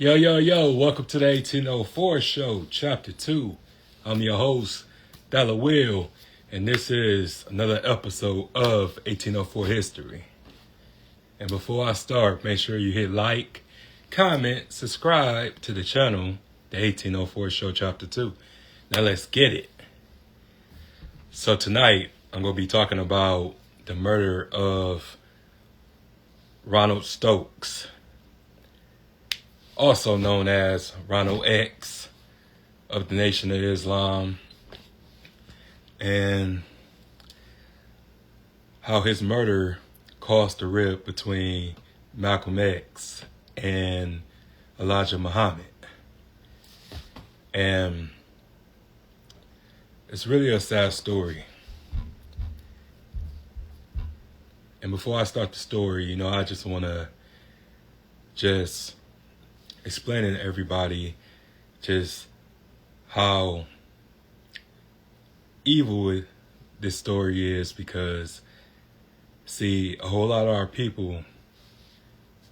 Yo, welcome to the 1804 show, chapter 2. I'm your host, Della Will, and this is another episode of 1804 History. And before I start, make sure you hit like, comment, subscribe to the channel, the 1804 show, chapter 2. Now let's get it. So tonight, I'm going to be talking about the murder of Ronald Stokes, also known as Ronald X of the Nation of Islam, and how his murder caused a rift between Malcolm X and Elijah Muhammad. And it's really a sad story. And before I start the story, I just want to explain to everybody just how evil this story is, because see, a whole lot of our people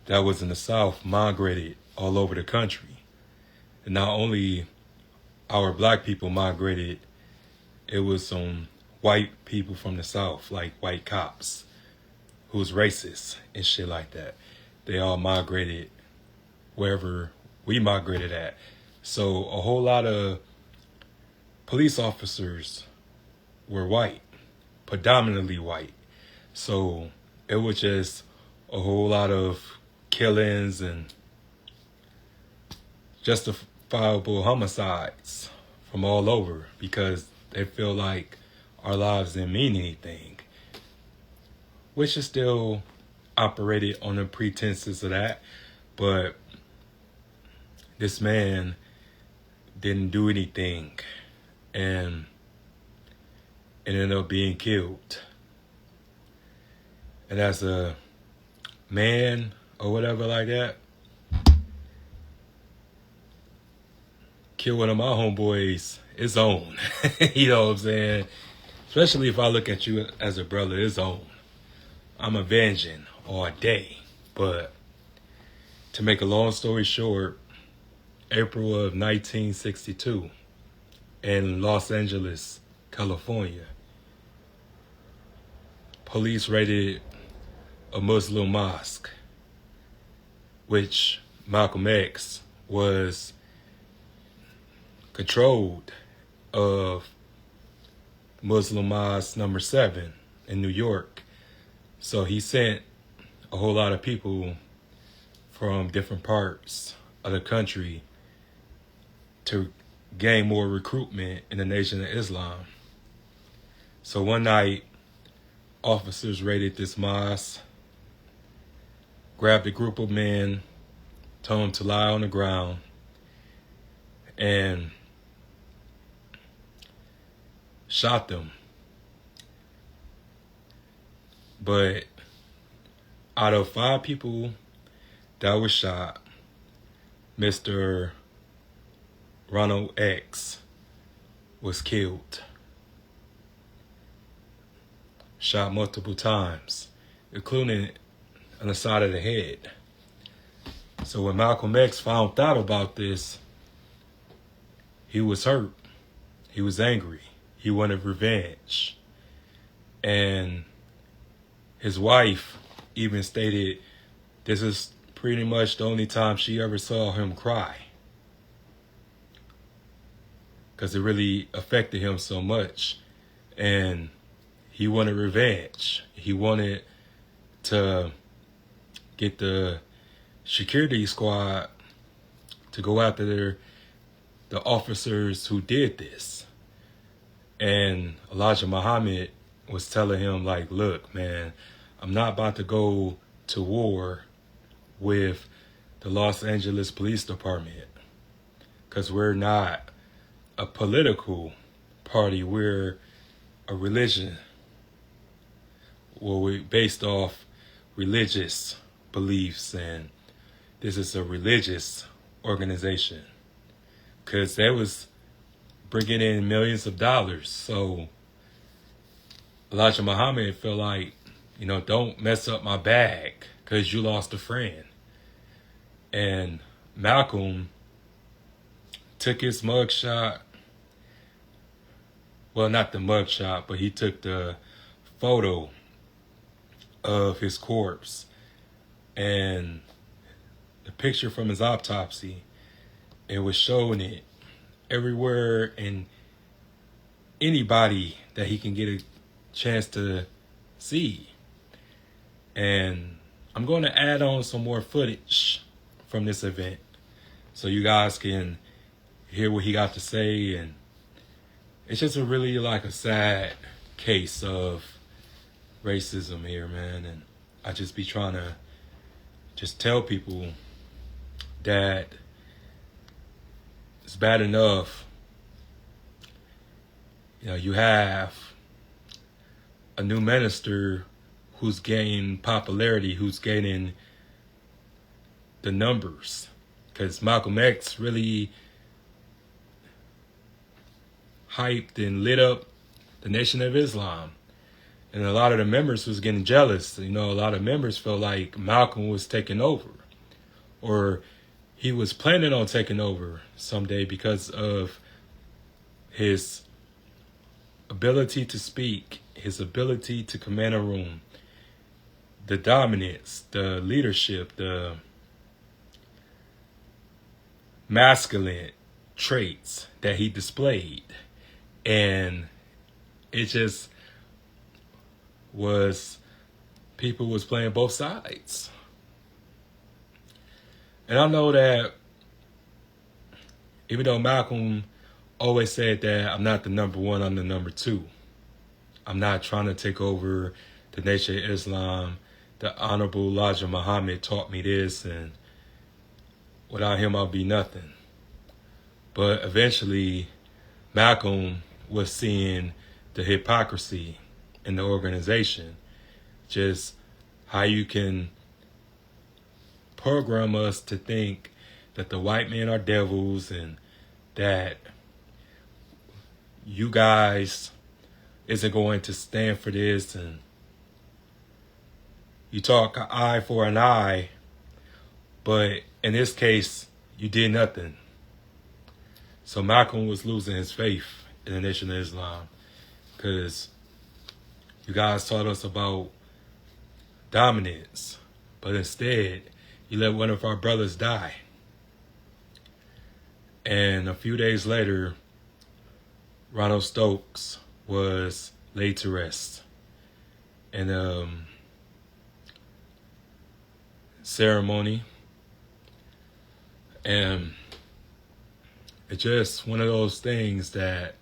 that was in the South migrated all over the country. And not only our black people migrated, it was some white people from the South, like white cops who's racist and shit like that. They all migrated wherever we migrated at. So a whole lot of police officers were white, predominantly white. So it was just a whole lot of killings and justifiable homicides from all over, because they feel like our lives didn't mean anything, which is still operated on the pretenses of that. But this man didn't do anything and ended up being killed. And as a man or whatever like that, kill one of my homeboys is on. You know what I'm saying? Especially if I look at you as a brother, it's on. I'm avenging all day. But to make a long story short, April of 1962 in Los Angeles, California, police raided a Muslim mosque, which Malcolm X was controlled of Muslim Mosque number 7 in New York. So he sent a whole lot of people from different parts of the country to gain more recruitment in the Nation of Islam. So one night, officers raided this mosque, grabbed a group of men, told them to lie on the ground, and shot them. But out of 5 people that was shot, Mr. Ronald X was killed. Shot multiple times, including on the side of the head. So when Malcolm X found out about this, he was hurt. He was angry. He wanted revenge. And his wife even stated this is pretty much the only time she ever saw him cry, because it really affected him so much. And he wanted revenge. He wanted to get the security squad to go after the officers who did this. And Elijah Muhammad was telling him, like, look, man, I'm not about to go to war with the Los Angeles Police Department, because we're not a political party, we're a religion. Well, we're based off religious beliefs, and this is a religious organization, because they was bringing in millions of dollars. So Elijah Muhammad felt like, don't mess up my bag because you lost a friend. And Malcolm took his mugshot. Well, not the mugshot, but he took the photo of his corpse and the picture from his autopsy. It was showing it everywhere, and anybody that he can get a chance to see. And I'm going to add on some more footage from this event so you guys can hear what he got to say. And it's just a really like a sad case of racism here, man. And I just be trying to just tell people that it's bad enough. You know, you have a new minister who's gaining popularity, who's gaining the numbers. Because Malcolm X really hyped and lit up the Nation of Islam. And a lot of the members was getting jealous. You know, a lot of members felt like Malcolm was taking over. Or he was planning on taking over someday because of his ability to speak, his ability to command a room, the dominance, the leadership, the masculine traits that he displayed. And it just was, people was playing both sides. And I know that even though Malcolm always said that I'm not the number one, I'm the number two. I'm not trying to take over the Nation of Islam. The Honorable Elijah Muhammad taught me this, and without him, I'll be nothing. But eventually, Malcolm was seeing the hypocrisy in the organization. Just how you can program us to think that the white men are devils and that you guys isn't going to stand for this, and you talk an eye for an eye, but in this case, you did nothing. So Malcolm was losing his faith in the Nation of Islam because you guys taught us about dominance, but instead, you let one of our brothers die. And a few days later, Ronald Stokes was laid to rest. And ceremony. And it's just one of those things that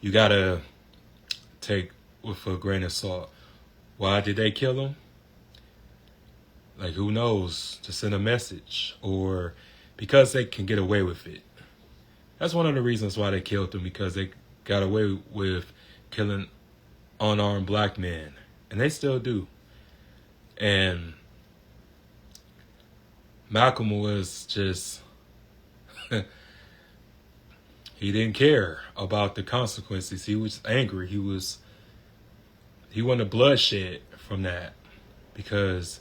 you gotta take with a grain of salt. Why did they kill him? Like, who knows? To send a message, or because they can get away with it. That's one of the reasons why they killed him, because they got away with killing unarmed black men, and they still do. And Malcolm was just, he didn't care about the consequences. He was angry. He wanted bloodshed from that, because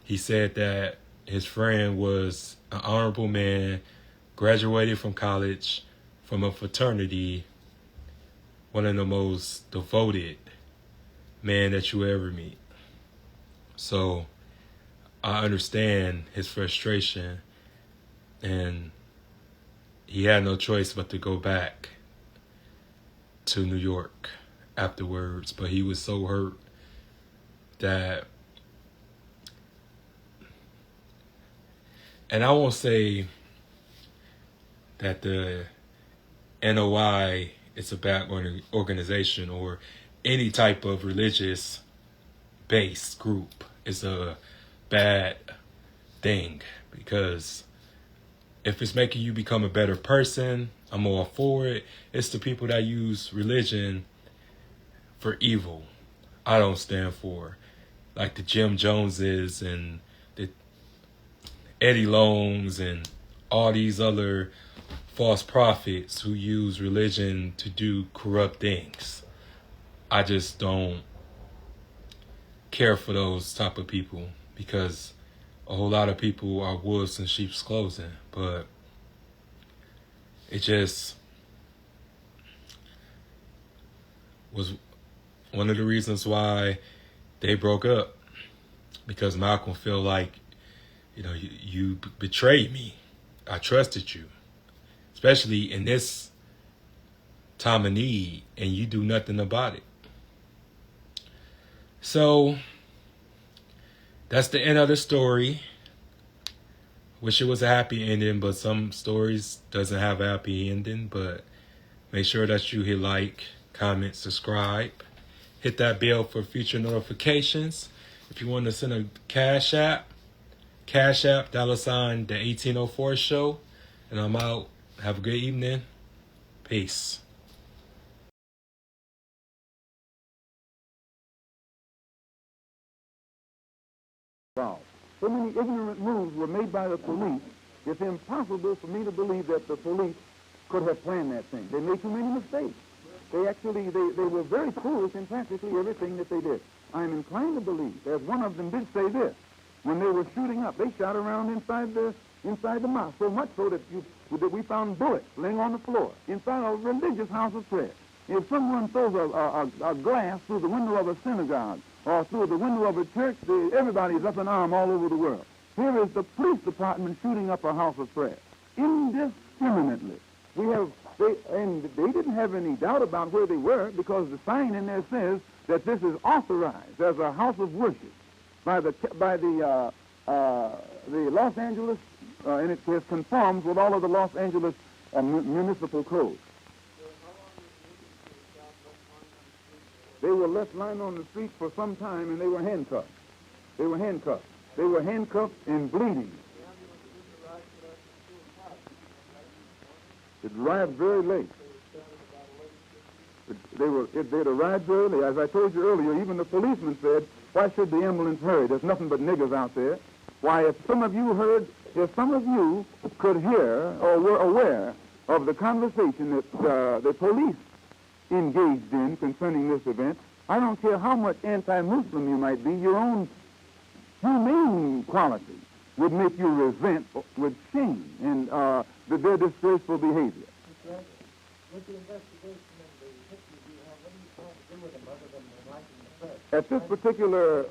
he said that his friend was an honorable man, graduated from college, from a fraternity, one of the most devoted men that you ever meet. So I understand his frustration, and he had no choice but to go back to New York afterwards. But he was so hurt that, and I won't say that the NOI is a bad organization, or any type of religious based group is a bad thing, because if it's making you become a better person, I'm all for it. It's the people that use religion for evil I don't stand for. Like the Jim Joneses and the Eddie Longs and all these other false prophets who use religion to do corrupt things. I just don't care for those type of people, because a whole lot of people are wolves in sheep's clothing, but it just was one of the reasons why they broke up, because Malcolm felt like, you betrayed me. I trusted you, especially in this time of need, and you do nothing about it. So that's the end of the story. Wish it was a happy ending, but some stories doesn't have a happy ending. But make sure that you hit like, comment, subscribe. Hit that bell for future notifications. If you want to send a Cashapp, $, the 1804 show. And I'm out. Have a good evening. Peace. So many ignorant moves were made by the police, it's impossible for me to believe that the police could have planned that thing. They made too many mistakes. They were very foolish in practically everything that they did. I'm inclined to believe, as one of them did say this, when they were shooting up, they shot around inside the mosque, so much so that we found bullets laying on the floor inside a religious house of prayer. If someone throws a glass through the window of a synagogue or through the window of a church, everybody's up in arms all over the world. Here is the police department shooting up a house of prayer indiscriminately. And they didn't have any doubt about where they were, because the sign in there says that this is authorized as a house of worship by the Los Angeles, and it conforms with all of the Los Angeles municipal codes. They were left lying on the street for some time, and they were handcuffed. They were handcuffed and bleeding. It arrived very late. They'd arrived very late. As I told you earlier, even the policeman said, "Why should the ambulance hurry? There's nothing but niggers out there." Why, if some of you could hear or were aware of the conversation that the police engaged in concerning this event, I don't care how much anti-Muslim you might be, your own humane quality would make you resent with shame and their disgraceful behavior. With the investigation and the pictures you have, what are you trying to do with them other than enlightening the press? At this particular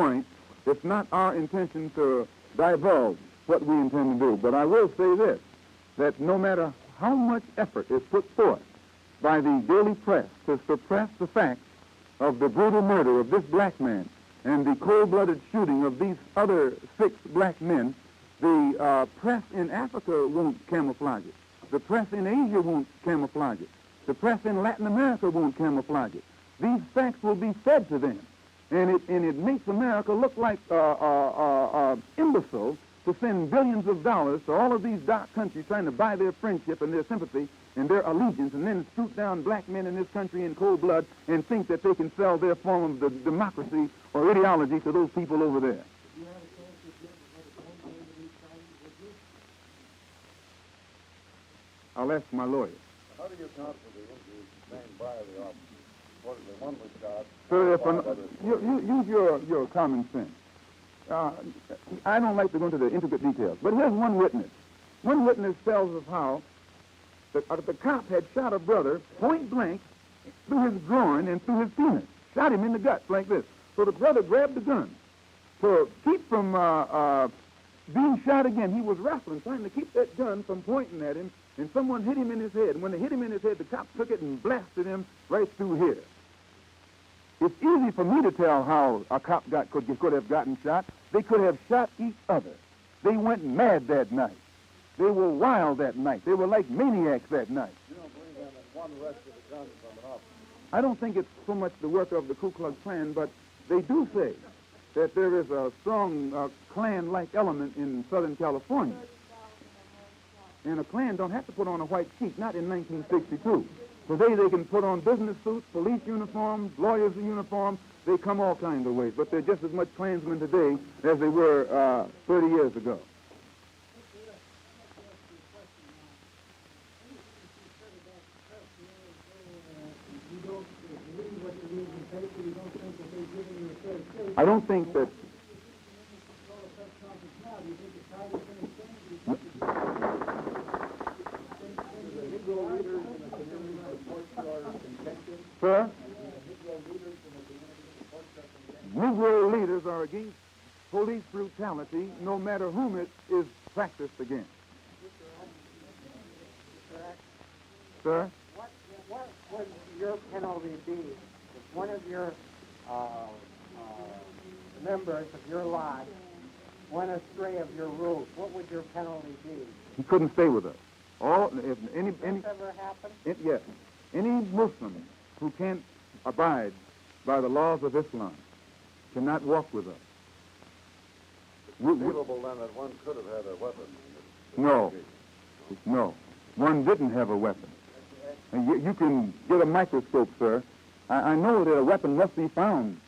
point, it's not our intention to divulge what we intend to do. But I will say this, that no matter how much effort is put forth by the daily press to suppress the facts of the brutal murder of this black man and the cold-blooded shooting of these other 6 black men, the press in Africa won't camouflage it. The press in Asia won't camouflage it. The press in Latin America won't camouflage it. These facts will be fed to them. And it makes America look like imbeciles to send billions of dollars to all of these dark countries trying to buy their friendship and their sympathy and their allegiance, and then shoot down black men in this country in cold blood and think that they can sell their form of the democracy or ideology to those people over there. I'll ask my lawyer. How do you account for the injuries sustained by the officer? Reportedly, one was shot. Sir, use your common sense. I don't like to go into the intricate details, but here's one witness. One witness tells us how the cop had shot a brother point blank through his groin and through his penis. Shot him in the guts like this. So the brother grabbed the gun. To keep from being shot again, he was wrestling, trying to keep that gun from pointing at him, and someone hit him in his head. And when they hit him in his head, the cop took it and blasted him right through here. It's easy for me to tell how a cop could have gotten shot. They could have shot each other. They went mad that night. They were wild that night. They were like maniacs that night. You don't believe then that one wrested a gun from an officer? I don't think it's so much the work of the Ku Klux Klan, but they do say that there is a strong Klan-like element in Southern California. And a Klan don't have to put on a white sheet, not in 1962. Today they can put on business suits, police uniforms, lawyers' uniforms. They come all kinds of ways, but they're just as much Klansmen today as they were 30 years ago. I don't think that Sir? Negro leaders are against police brutality no matter whom it is practiced against. Sir? What would your penalty be if one of your members of your lodge went astray of your rules? What would your penalty be? He couldn't stay with us. If any ever happened? Yes. Any Muslim who can't abide by the laws of Islam cannot walk with us. It's conceivable then that one could have had a weapon. No. One didn't have a weapon. And you can get a microscope, sir. I know that a weapon must be found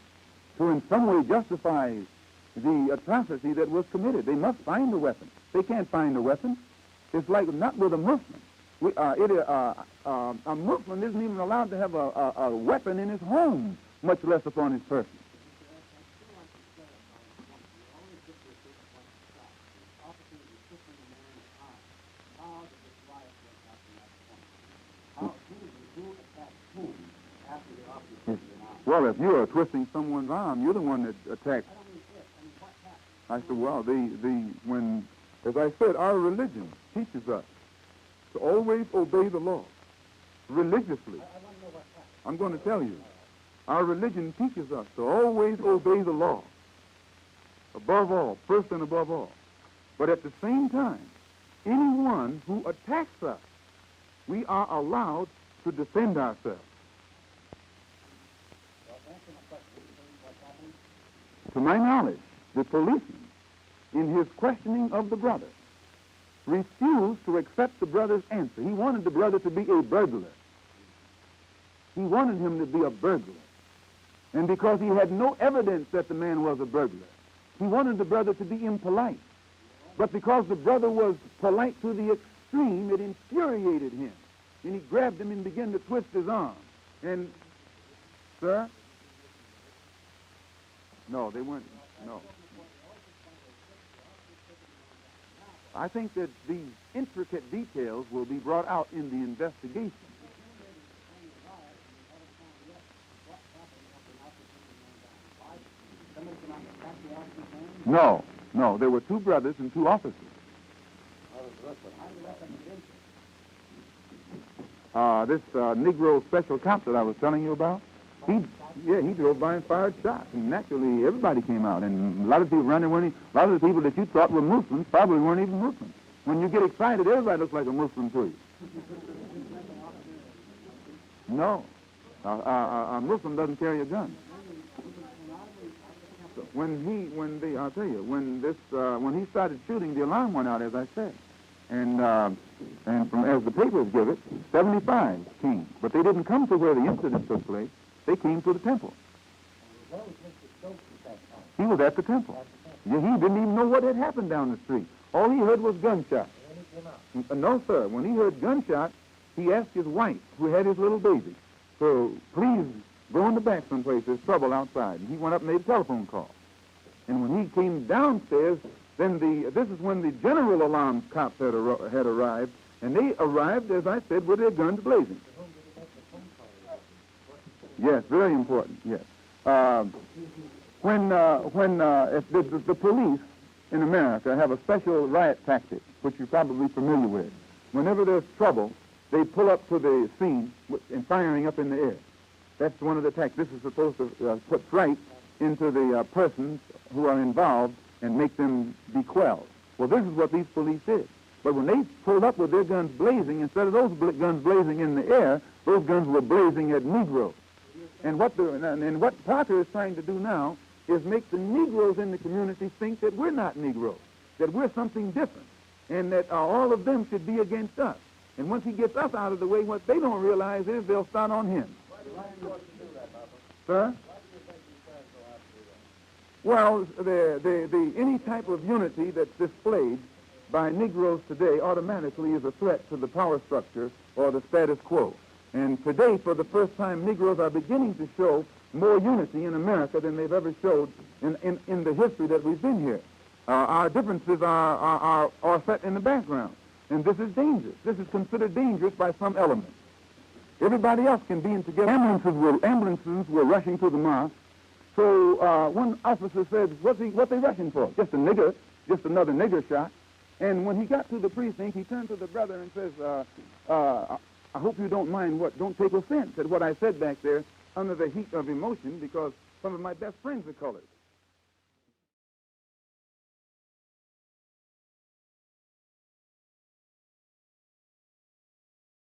to in some way justify the atrocity that was committed. They must find a weapon. They can't find a weapon. It's like not with a Muslim. A Muslim isn't even allowed to have a weapon in his home, much less upon his person. Well, if you are twisting someone's arm, you're the one that attacked. I said, well, as I said, our religion teaches us to always obey the law religiously. I'm going to tell you, our religion teaches us to always obey the law, above all, first and above all. But at the same time, anyone who attacks us, we are allowed to defend ourselves. To my knowledge, the policeman, in his questioning of the brother, refused to accept the brother's answer. He wanted the brother to be a burglar. He wanted him to be a burglar. And because he had no evidence that the man was a burglar, he wanted the brother to be impolite. But because the brother was polite to the extreme, it infuriated him. And he grabbed him and began to twist his arm. And, sir? No, they weren't. No. I think that these intricate details will be brought out in the investigation. No. There were two brothers and two officers. This Negro special cop that I was telling you about, he drove by and fired shots, and naturally everybody came out, and a lot of people around there a lot of the people that you thought were Muslims probably weren't even Muslims. When you get excited, everybody looks like a Muslim to you. No, a Muslim doesn't carry a gun. So when he started shooting, the alarm went out, as I said, and as the papers give it, 75 came, but they didn't come to where the incident took place. They came to the temple. Where was Mr. Stokes at that time? He was at the temple. Yeah, he didn't even know what had happened down the street. All he heard was gunshots. And then he came out. No, sir. When he heard gunshots, he asked his wife, who had his little baby, to please go in the back someplace. There's trouble outside. And he went up and made a telephone call. And when he came downstairs, then this is when the general alarm cops had arrived. And they arrived, as I said, with their guns blazing. Yes, very important, yes. If the police in America have a special riot tactic, which you're probably familiar with. Whenever there's trouble, they pull up to the scene and firing up in the air. That's one of the tactics. This is supposed to put fright into the persons who are involved and make them be quelled. Well, this is what these police did. But when they pulled up with their guns blazing, instead of those guns blazing in the air, those guns were blazing at Negroes. And what Parker is trying to do now is make the Negroes in the community think that we're not Negroes, that we're something different, and that all of them should be against us. And once he gets us out of the way, what they don't realize is they'll start on him. Why do you want to do that, Papa? Sir? Why do you think these guys go after that? Well, any type of unity that's displayed by Negroes today automatically is a threat to the power structure or the status quo. And today, for the first time, Negroes are beginning to show more unity in America than they've ever showed in the history that we've been here. Our differences are set in the background. And this is dangerous. This is considered dangerous by some elements. Everybody else can be in together. Ambulances were rushing to the mosque. So one officer said, what they rushing for? Just a nigger, just another nigger shot. And when he got to the precinct, he turned to the brother and says, I hope you don't mind don't take offense at what I said back there under the heat of emotion, because some of my best friends are colored.